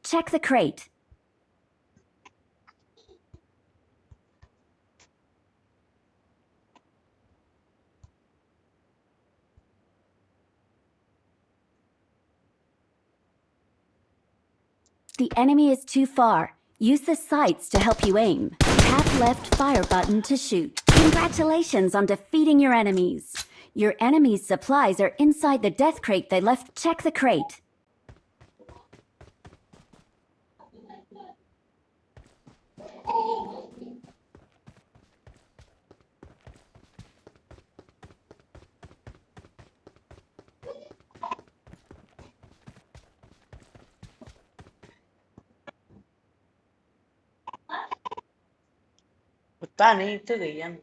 check the crate. The enemy is too far. Use the sights to help you aim. Tap left fire button to shoot. Congratulations on defeating your enemies. Your enemy's supplies are inside the death crate they left. Check the crate. पता नहीं तो गई हम